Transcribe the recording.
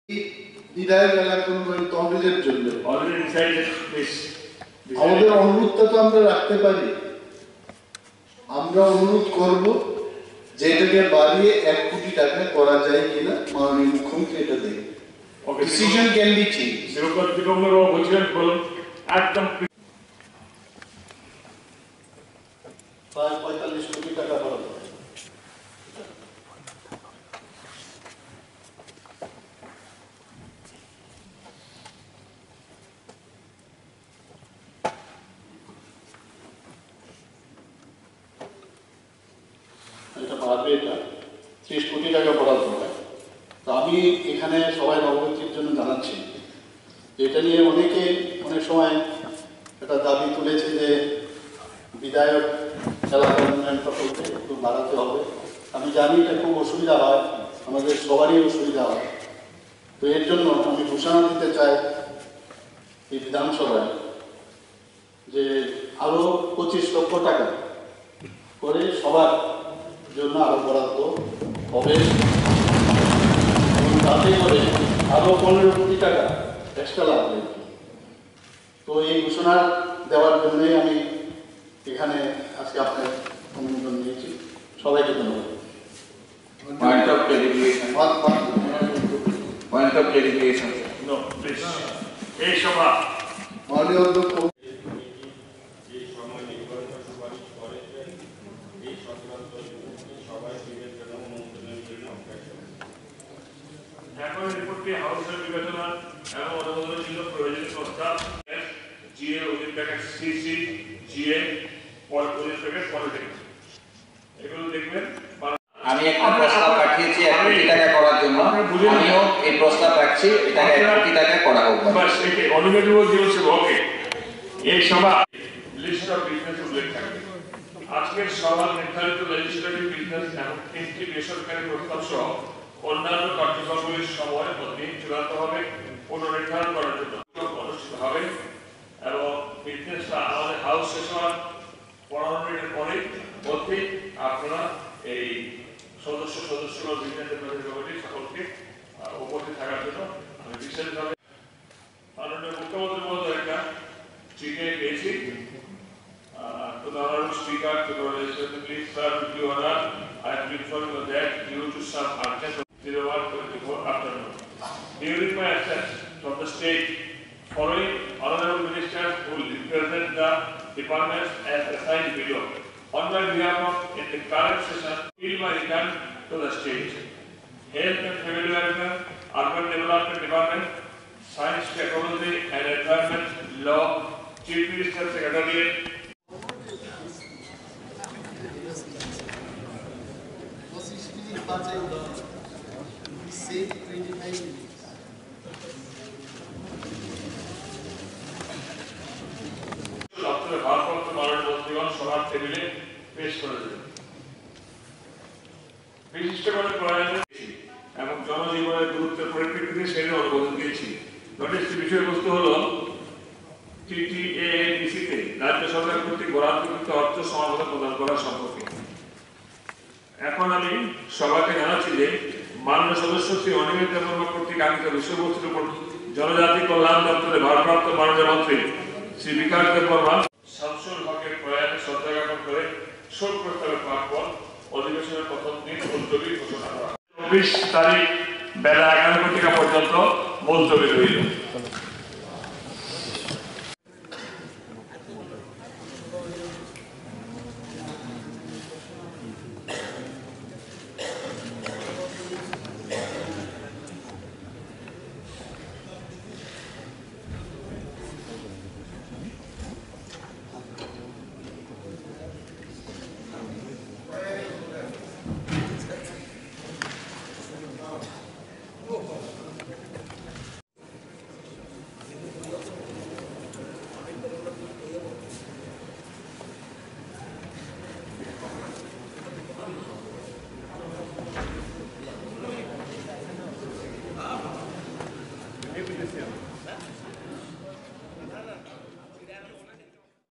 বিধায়ক এলাকার তহবিলের জন্য আমাদের অনুরোধটা তো আমরা রাখতে পারি। আমরা অনুরোধ করব যে এটাকে বাড়িয়ে 1 কোটি টাকা করা যায় কিনা, মাননীয় মুখ্যমন্ত্রী এটা দেখবেন। Decision can be change. একদম প্রায় 45 কোটি টাকা বরাদ্দ। এটা বাড়বে, এটা 30 কোটি টাকা বরাদ্দ হয়। তো আমি এখানে সবাই অবগতির জন্য জানাচ্ছি, এটা নিয়ে অনেকে অনেক সময় একটা দাবি তুলেছে যে বিধায়ক এলাকা উন্নয়ন প্রকল্পে একটু বাড়াতে হবে। আমি জানি এটা খুব অসুবিধা হয়, আমাদের সবারই অসুবিধা হয়। তো এর জন্য আমি ঘোষণা দিতে চাই এই বিধানসভায় যে আরো 25 লক্ষ টাকা করে সবার জন্য আরো বরাদ্দ হবে, তাতে করে আরো 15 কোটি টাকা এক্সট্রা লাগবে। তো এই ঘোষণা দেওয়ার জন্যই আমি এখানে আজকে আপনার অনুমোদন নিয়েছি। সবাইকে ধন্যবাদ। Point of clarification. Point of clarification. No, please. এই সভা মাননীয় অধ্যক্ষ এখন রিপোর্টটি হাউসের বিবেচনা এবং অনুমোদনের জন্য প্রয়োজনীয় প্রস্তাব GA with bracket CC GA with bracket politics এগুলো দেখবেন। আমি একটা প্রস্তাব পাঠিয়েছি 1 কোটি টাকা করার জন্য। আমিও এই প্রস্তাব রাখছি, এটাকে 1 কোটি টাকা করা হোক। বাস একে অনুমোদন দিয়েছে। ওকে, এই সভা লিস্ট অফ বিজনেস উল্লেখ থাকবে। আজকের সভা নির্ধারিত লেজিসলেটিভ বিজনেস এবং 3টি বেসরকারি প্রস্তাব সহ অন্যান্য কার্যক্রমগুলির সময়ের মধ্যে চূড়ান্ত হবে পুনর্নির্ধারণ করার জন্য অনুষ্ঠিত হবে এবং বিজনেসটা আমাদের হাউস শেষ হওয়ার 15 মিনিটের পরে মধ্যে আপনারা এই সদস্যগণ বিজনেসের কমিটি সকলকে উপস্থিত থাকার জন্য আমি বিশেষভাবে মাননীয় মুখ্যমন্ত্রী মহোদয় একটা চিঠি পেয়েছি। To the Honorable Speaker, to the legislative please, sir, with your honor, I am informed that due to some urgent 01/24 afternoon. During my absence from the state, following honorable ministers who will represent the departments as assigned below, on my behalf of in the current session, till my return to the state, Health and Family Welfare, Urban Development Department, Science, Technology and Environment, Law, Chief Minister Secretariat, ভারপ্রাপ্ত মাননীয় মন্ত্রীগণ সভার টেবিলে পেশ করে দেবেন। বিশিষ্ট করে প্রয়োজনে এবং জনজীবনের গুরুত্বের পরিপ্রেক্ষিতে সেটা অনুমোদন দিয়েছি। নোটিশটির বিষয়বস্তু হল টিটিএডিসিতে রাজ্য সরকার কর্তৃক বরাদ্দকৃত অর্থ সমাধান প্রদান করা সম্পর্কে। এখন আমি সবাইকে জানাচ্ছি যে মাননীয় সদস্য শ্রী অনিমেষ দেববর্মা কর্তৃক আঙ্কিত বিষয়বস্তুর উপর জনজাতি কল্যাণ দপ্তরের ভারপ্রাপ্ত মাননীয় মন্ত্রী শ্রী বিকাশ দেববর্মা শামসুল হকের প্রয়াণে শ্রদ্ধা জ্ঞাপন করে শোক প্রস্তাবের পর অধিবেশনের প্রথম দিন মুলতবি ঘোষণা করা। 24 তারিখ বেলা 11 ঘটিকা পর্যন্ত মুলতবি রইল।